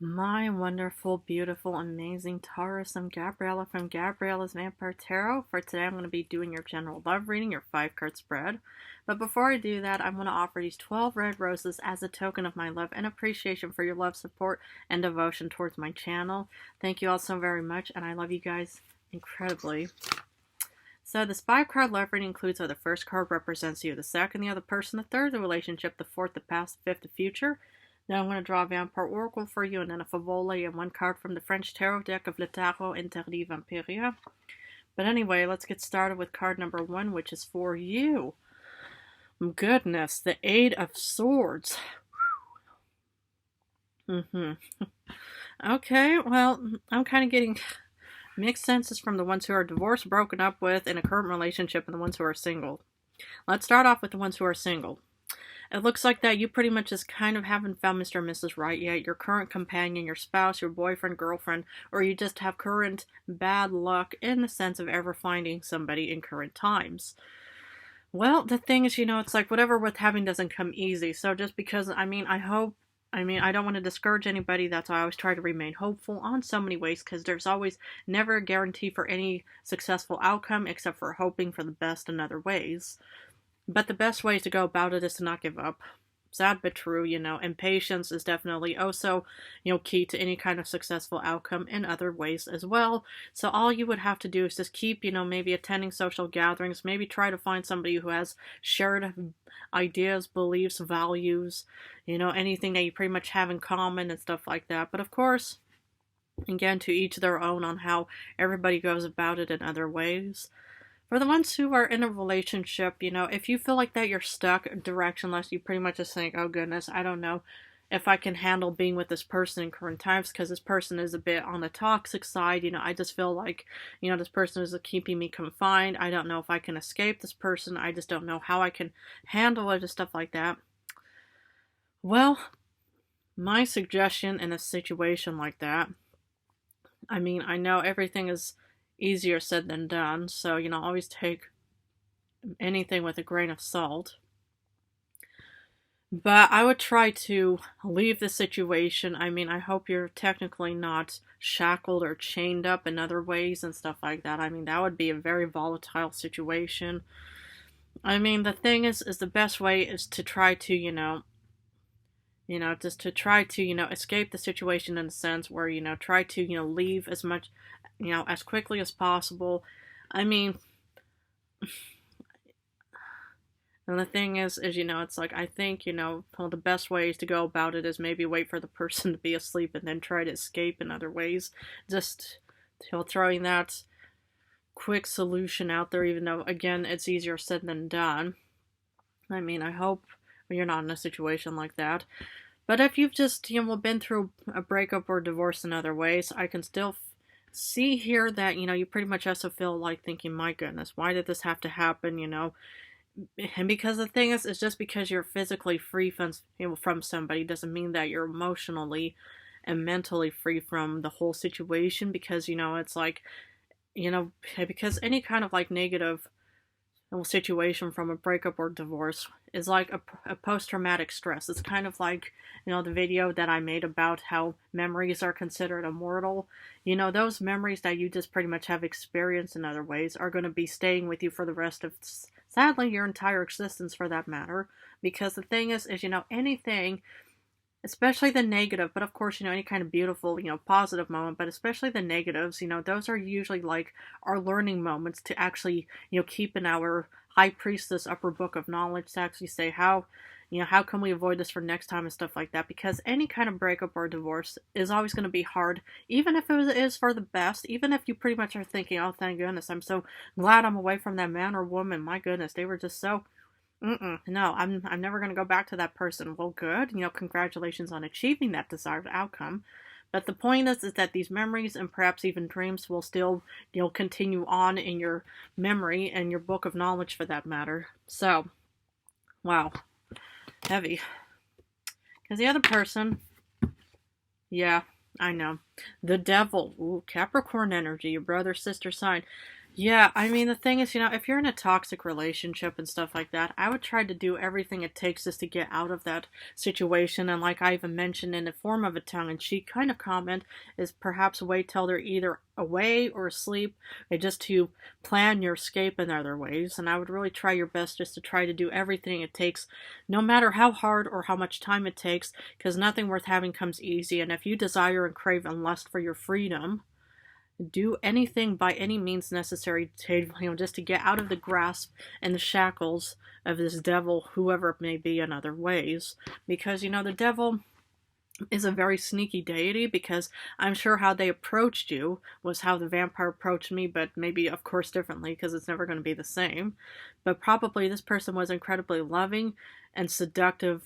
My wonderful, beautiful, amazing Taurus. I'm Gabriella from Gabriella's Vampire Tarot. For today, I'm going to be doing your general love reading, your 5-card spread. But before I do that, I'm going to offer these 12 red roses as a token of my love and appreciation for your love, support, and devotion towards my channel. Thank you all so very much, and I love you guys incredibly. So this 5-card love reading includes how the first card represents you, the second, the other person, the third, the relationship, the fourth, the past, the fifth, the future. Now I'm going to draw a Vampire Oracle for you, and then a Favole, and one card from the French Tarot deck of Le Tarot Interdit Vampiria. But anyway, let's get started with card number 1, which is for you. Goodness, the 8 of Swords. Okay, well, I'm kind of getting mixed senses from the ones who are divorced, broken up with, in a current relationship, and the ones who are single. Let's start off with the ones who are single. It looks like that you pretty much just kind of haven't found Mr. and Mrs. Right yet. Your current companion, your spouse, your boyfriend, girlfriend, or you just have current bad luck in the sense of ever finding somebody in current times. Well, the thing is, it's like whatever with having doesn't come easy. So just because, I don't want to discourage anybody. That's why I always try to remain hopeful on so many ways, because there's always never a guarantee for any successful outcome except for hoping for the best in other ways. But the best way to go about it is to not give up. Sad but true, and patience is definitely also, key to any kind of successful outcome in other ways as well. So all you would have to do is just keep, maybe attending social gatherings, maybe try to find somebody who has shared ideas, beliefs, values, anything that you pretty much have in common and stuff like that. But of course, again, to each their own on how everybody goes about it in other ways. For the ones who are in a relationship, if you feel like that you're stuck directionless, you pretty much just think, oh goodness, I don't know if I can handle being with this person in current times, because this person is a bit on the toxic side. I just feel like, this person is keeping me confined. I don't know if I can escape this person. I just don't know how I can handle it and stuff like that. Well, my suggestion in a situation like that, I know everything is easier said than done, so always take anything with a grain of salt. But I would try to leave the situation. I hope you're technically not shackled or chained up in other ways and stuff like that. that would be a very volatile situation. The thing is the best way is to try to just to try to escape the situation in a sense where try to leave as much as quickly as possible. And the thing is it's like, I think, well, the best ways to go about it is maybe wait for the person to be asleep and then try to escape in other ways. Just throwing that quick solution out there, even though, again, it's easier said than done. I hope you're not in a situation like that. But if you've just, been through a breakup or divorce in other ways, I can still see here that, you pretty much also feel like thinking, my goodness, why did this have to happen, And because the thing is, it's just because you're physically free from somebody doesn't mean that you're emotionally and mentally free from the whole situation, because, it's like, because any kind of like negative situation from a breakup or divorce is like a post-traumatic stress. It's kind of like, the video that I made about how memories are considered immortal. Those memories that you just pretty much have experienced in other ways are going to be staying with you for the rest of, sadly, your entire existence for that matter. Because the thing is anything, especially the negative, but of course, any kind of beautiful, positive moment, but especially the negatives, those are usually like our learning moments to actually, keep in our High Priestess upper book of knowledge to actually say how can we avoid this for next time and stuff like that. Because any kind of breakup or divorce is always going to be hard, even if it is for the best, even if you pretty much are thinking, oh, thank goodness, I'm so glad I'm away from that man or woman. My goodness, they were just so no, I'm never going to go back to that person. Well, good. Congratulations on achieving that desired outcome. But the point is that these memories and perhaps even dreams will still, continue on in your memory and your book of knowledge for that matter. So, wow. Heavy. Because the other person, yeah, I know. The devil. Ooh, Capricorn energy, your brother, sister sign. Yeah, I mean, the thing is, if you're in a toxic relationship and stuff like that, I would try to do everything it takes just to get out of that situation. And like I even mentioned in the form of a tongue-in-cheek kind of comment, is perhaps wait till they're either away or asleep, and just to plan your escape in other ways. And I would really try your best just to try to do everything it takes, no matter how hard or how much time it takes, because nothing worth having comes easy. And if you desire and crave and lust for your freedom, do anything by any means necessary to, just to get out of the grasp and the shackles of this devil, whoever it may be, in other ways. Because, the devil is a very sneaky deity, because I'm sure how they approached you was how the vampire approached me, but maybe, of course, differently, because it's never going to be the same. But probably this person was incredibly loving and seductive,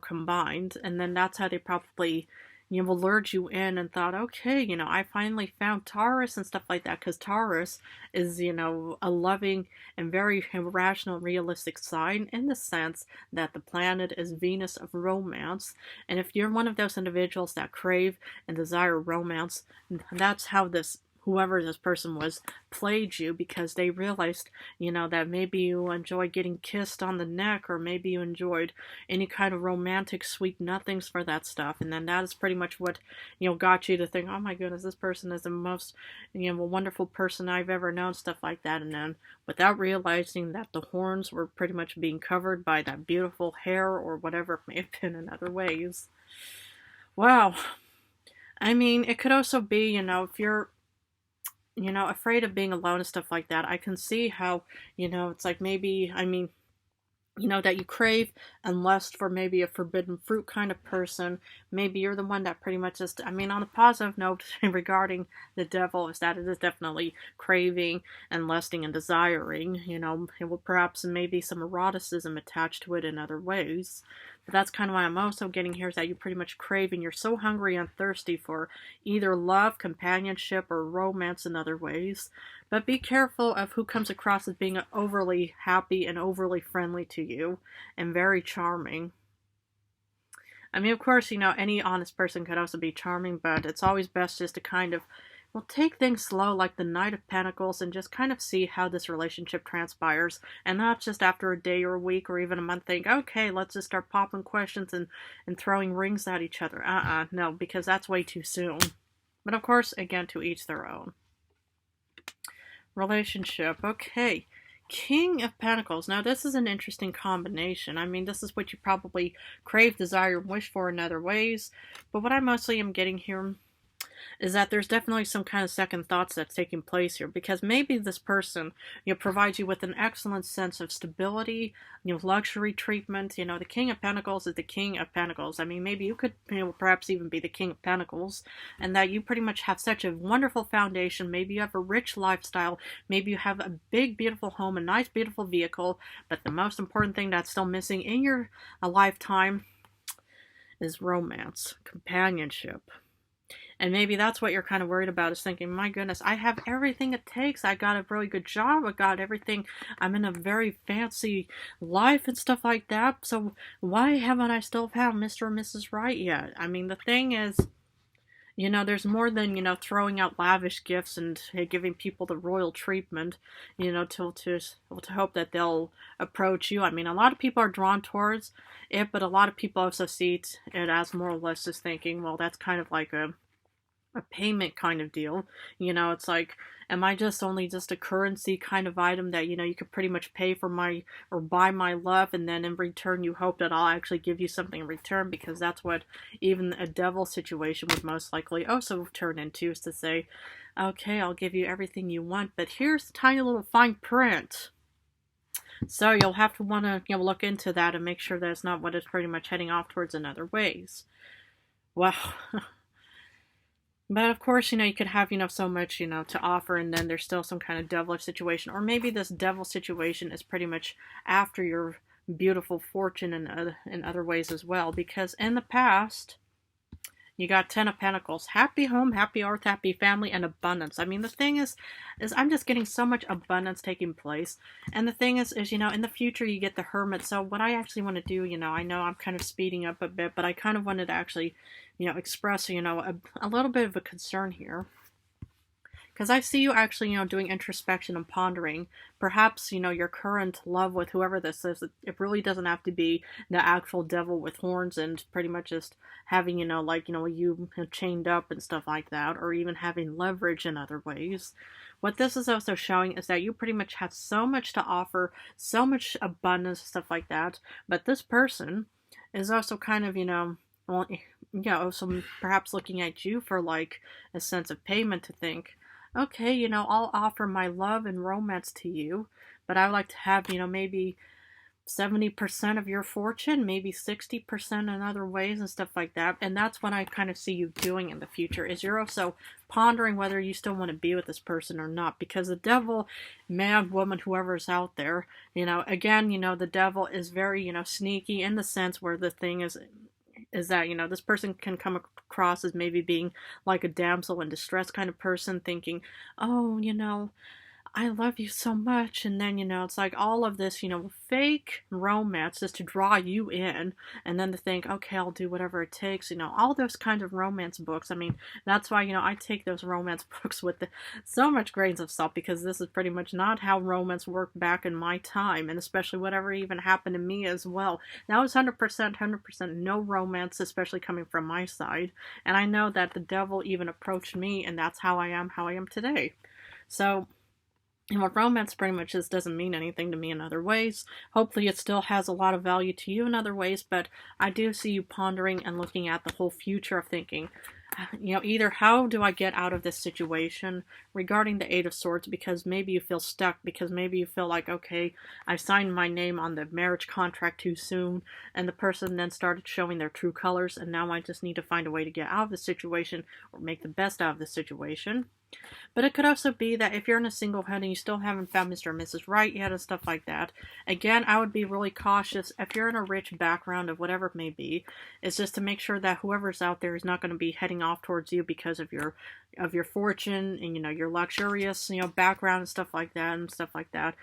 combined, and then that's how they probably lured you in and thought, okay, I finally found Taurus and stuff like that, because Taurus is, a loving and very rational, realistic sign, in the sense that the planet is Venus of romance. And if you're one of those individuals that crave and desire romance, that's how this whoever this person was played you, because they realized, that maybe you enjoy getting kissed on the neck, or maybe you enjoyed any kind of romantic sweet nothings for that stuff. And then that is pretty much what, got you to think, oh my goodness, this person is the most, wonderful person I've ever known, stuff like that. And then without realizing that the horns were pretty much being covered by that beautiful hair, or whatever it may have been in other ways. Wow. I mean, it could also be, if you're afraid of being alone and stuff like that, I can see how, it's like maybe, I mean, that you crave and lust for maybe a forbidden fruit kind of person. Maybe you're the one that pretty much just, I mean, on a positive note regarding the devil, is that it is definitely craving and lusting and desiring, it will perhaps maybe some eroticism attached to it in other ways. But that's kind of what I'm also getting here, is that you pretty much crave and you're so hungry and thirsty for either love, companionship, or romance in other ways. But be careful of who comes across as being overly happy and overly friendly to you, and very charming. I mean, of course, any honest person could also be charming, but it's always best just to kind of, well, take things slow, like the Knight of Pentacles, and just kind of see how this relationship transpires, and not just after a day or a week or even a month think, okay, let's just start popping questions and throwing rings at each other. No, because that's way too soon. But of course, again, to each their own. Relationship. Okay. King of Pentacles. Now, this is an interesting combination. I mean, this is what you probably crave, desire, and wish for in other ways. But what I mostly am getting here is that there's definitely some kind of second thoughts that's taking place here, because maybe this person, provides you with an excellent sense of stability, luxury treatment. The King of Pentacles is the King of Pentacles. I mean, maybe you could, perhaps even be the King of Pentacles, and that you pretty much have such a wonderful foundation. Maybe you have a rich lifestyle. Maybe you have a big, beautiful home, a nice, beautiful vehicle, but the most important thing that's still missing in your lifetime is romance, companionship. And maybe that's what you're kind of worried about, is thinking, my goodness, I have everything it takes. I got a really good job. I got everything. I'm in a very fancy life and stuff like that. So why haven't I still found Mr. or Mrs. Right yet? I mean, the thing is, there's more than, throwing out lavish gifts and giving people the royal treatment, to hope that they'll approach you. I mean, a lot of people are drawn towards it, but a lot of people also see it as more or less just thinking, well, that's kind of like a payment kind of deal. It's like, am I just only just a currency kind of item that, you could pretty much pay for my, or buy my love, and then in return you hope that I'll actually give you something in return, because that's what even a devil situation would most likely also turn into, is to say, okay, I'll give you everything you want, but here's the tiny little fine print. So you'll have to want to, look into that and make sure that it's not what it's pretty much heading off towards in other ways. Wow. But of course, you could have, so much, to offer, and then there's still some kind of devilish situation. Or maybe this devil situation is pretty much after your beautiful fortune in other ways as well. Because in the past, you got 10 of Pentacles. Happy home, happy earth, happy family, and abundance. I mean, the thing is I'm just getting so much abundance taking place. And the thing is, in the future, you get the Hermit. So what I actually want to do, I know I'm kind of speeding up a bit, but I kind of wanted to actually, express, a little bit of a concern here. Because I see you actually, doing introspection and pondering. Perhaps, your current love with whoever this is, it really doesn't have to be the actual devil with horns and pretty much just having, like, you chained up and stuff like that, or even having leverage in other ways. What this is also showing is that you pretty much have so much to offer, so much abundance, stuff like that. But this person is also kind of, well, yeah, also perhaps looking at you for like a sense of payment to think, okay, I'll offer my love and romance to you, but I would like to have, maybe 70% of your fortune, maybe 60% in other ways and stuff like that. And that's what I kind of see you doing in the future, is you're also pondering whether you still want to be with this person or not. Because the devil, man, woman, whoever's out there, again, the devil is very, sneaky in the sense where the thing is that, this person can come across as maybe being like a damsel in distress kind of person, thinking, oh, I love you so much. And then, it's like all of this, fake romance just to draw you in. And then to think, okay, I'll do whatever it takes, all those kinds of romance books. I mean, that's why, I take those romance books with so much grains of salt, because this is pretty much not how romance worked back in my time. And especially whatever even happened to me as well. That was 100% no romance, especially coming from my side. And I know that the devil even approached me, and that's how I am today. So, romance pretty much just doesn't mean anything to me in other ways. Hopefully it still has a lot of value to you in other ways, but I do see you pondering and looking at the whole future of thinking, either how do I get out of this situation regarding the Eight of Swords, because maybe you feel stuck, because maybe you feel like, okay, I signed my name on the marriage contract too soon, and the person then started showing their true colors, and now I just need to find a way to get out of the situation, or make the best out of the situation. But it could also be that if you're in a single head and you still haven't found Mr. and Mrs. Right yet and stuff like that, again, I would be really cautious. If you're in a rich background of whatever it may be, it's just to make sure that whoever's out there is not going to be heading off towards you because of your fortune and, your luxurious, background and stuff like that.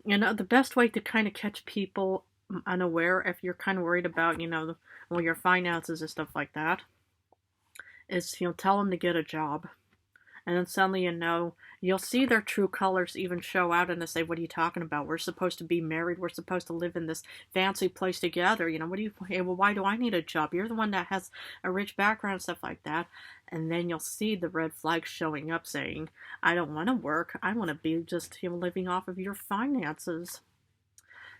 The best way to kind of catch people unaware, if you're kind of worried about, your finances and stuff like that, is, tell them to get a job. And then suddenly, you'll see their true colors even show out, and they say, what are you talking about? We're supposed to be married. We're supposed to live in this fancy place together. Why do I need a job? You're the one that has a rich background and stuff like that. And then you'll see the red flags showing up saying, I don't want to work. I want to be just, living off of your finances.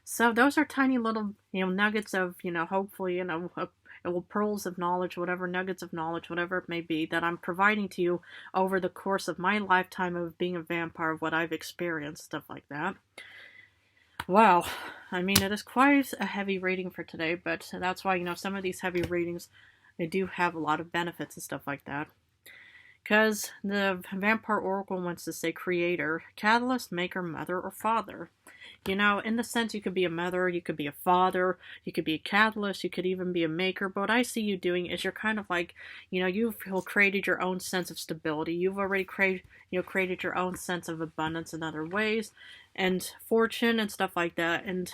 So those are tiny little, nuggets of, hopefully, pearls of knowledge, whatever, nuggets of knowledge, whatever it may be, that I'm providing to you over the course of my lifetime of being a vampire, of what I've experienced, stuff like that. Wow. I mean, it is quite a heavy reading for today, but that's why, some of these heavy readings, they do have a lot of benefits and stuff like that. Because the Vampire Oracle wants to say creator, catalyst, maker, mother, or father. In the sense, you could be a mother, you could be a father, you could be a catalyst, you could even be a maker. But what I see you doing is you're kind of like, you've created your own sense of stability. You've already created your own sense of abundance in other ways, and fortune and stuff like that. And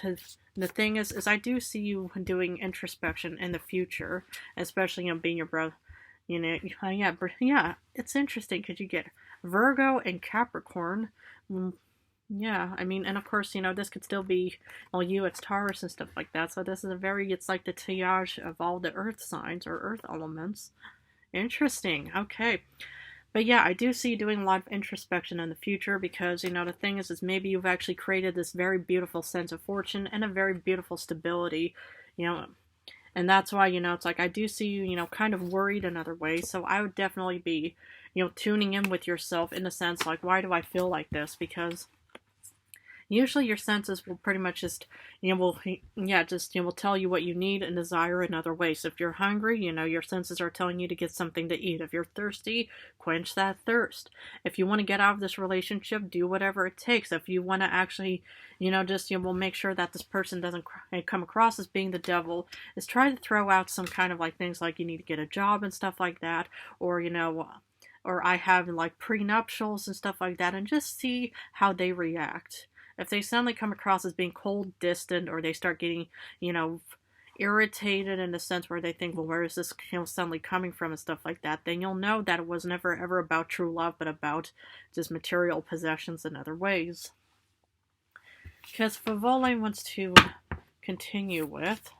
the thing is I do see you doing introspection in the future, especially, being your brother. Yeah, it's interesting because you get Virgo and Capricorn. Yeah, I mean, and of course, this could still be, it's Taurus and stuff like that. So this is it's like the triage of all the earth signs or earth elements. Interesting. Okay. But yeah, I do see you doing a lot of introspection in the future because, the thing is maybe you've actually created this very beautiful sense of fortune and a very beautiful stability, and that's why, it's like I do see you, kind of worried in other ways. So I would definitely be, tuning in with yourself in a sense like, why do I feel like this? Because usually your senses will pretty much just, will tell you what you need and desire in other ways. So if you're hungry, your senses are telling you to get something to eat. If you're thirsty, quench that thirst. If you want to get out of this relationship, do whatever it takes. If you want to actually, we'll make sure that this person doesn't come across as being the devil, is try to throw out some kind of like things like you need to get a job and stuff like that, or, or I have like prenuptials and stuff like that, and just see how they react. If they suddenly come across as being cold, distant, or they start getting, irritated in the sense where they think, well, where is this, suddenly coming from and stuff like that, then you'll know that it was never ever about true love, but about just material possessions in other ways. Because Favole wants to continue with,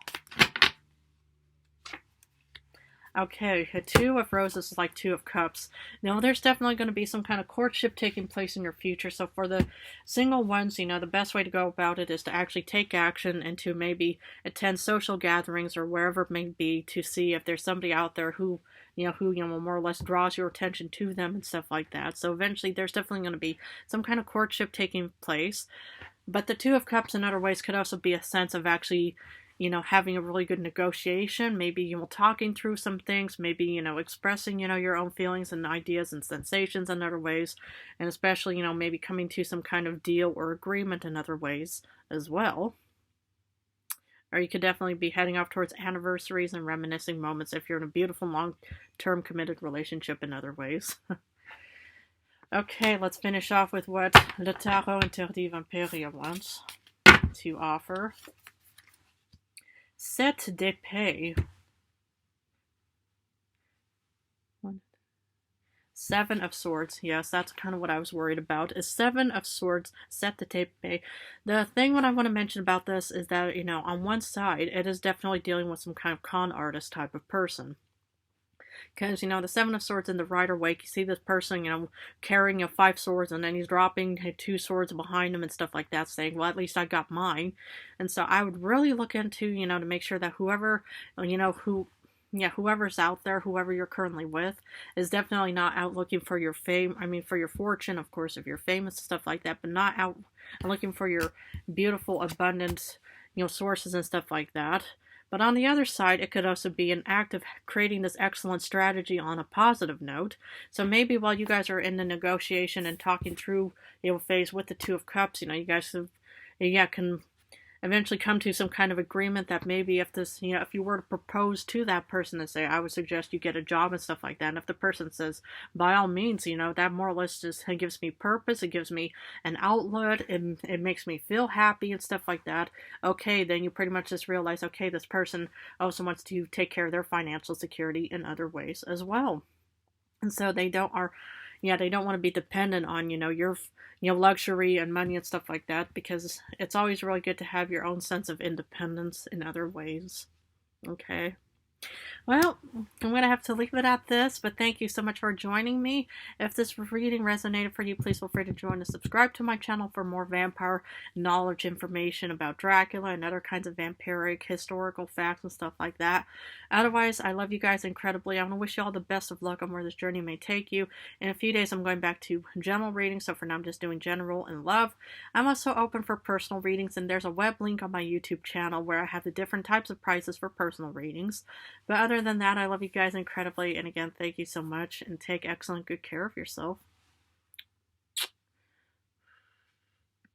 okay, a Two of Roses is like Two of Cups. Now, there's definitely going to be some kind of courtship taking place in your future. So for the single ones, the best way to go about it is to actually take action and to maybe attend social gatherings or wherever it may be to see if there's somebody out there who more or less draws your attention to them and stuff like that. So eventually there's definitely going to be some kind of courtship taking place. But the Two of Cups in other ways could also be a sense of actually having a really good negotiation, maybe, talking through some things, maybe, expressing, your own feelings and ideas and sensations in other ways, and especially, maybe coming to some kind of deal or agreement in other ways as well. Or you could definitely be heading off towards anniversaries and reminiscing moments if you're in a beautiful, long-term committed relationship in other ways. Okay, let's finish off with what Le Tarot Interdit Vampire wants to offer. Sept d'épée. Seven of Swords. Yes, that's kind of what I was worried about. Is Seven of Swords, sept d'épée. The thing what I want to mention about this is that, on one side, it is definitely dealing with some kind of con artist type of person. Because, the Seven of Swords in the Rider-Waite, you see this person, carrying 5 swords, and then he's dropping 2 swords behind him and stuff like that, saying, well, at least I got mine. And so I would really look into, to make sure that whoever's out there, whoever you're currently with, is definitely not out looking for your fame, for your fortune, of course, if you're famous and stuff like that, but not out looking for your beautiful, abundant, sources and stuff like that. But on the other side, it could also be an act of creating this excellent strategy on a positive note. So maybe while you guys are in the negotiation and talking through, phase with the Two of Cups, you guys can eventually come to some kind of agreement that maybe if this, if you were to propose to that person and say, I would suggest you get a job and stuff like that, and if the person says, by all means, that more or less just gives me purpose, it gives me an outlet, it makes me feel happy and stuff like that, okay, then you pretty much just realize, okay, this person also wants to take care of their financial security in other ways as well. And so they don't want to be dependent on, your luxury and money and stuff like that, because it's always really good to have your own sense of independence in other ways. Okay. Well, I'm going to have to leave it at this, but thank you so much for joining me. If this reading resonated for you, please feel free to join and subscribe to my channel for more vampire knowledge information about Dracula and other kinds of vampiric historical facts and stuff like that. Otherwise, I love you guys incredibly. I want to wish you all the best of luck on where this journey may take you. In a few days, I'm going back to general readings, so for now I'm just doing general and love. I'm also open for personal readings, and there's a web link on my YouTube channel where I have the different types of prices for personal readings. But other than that, I love you guys incredibly, and again, thank you so much, and take excellent good care of yourself.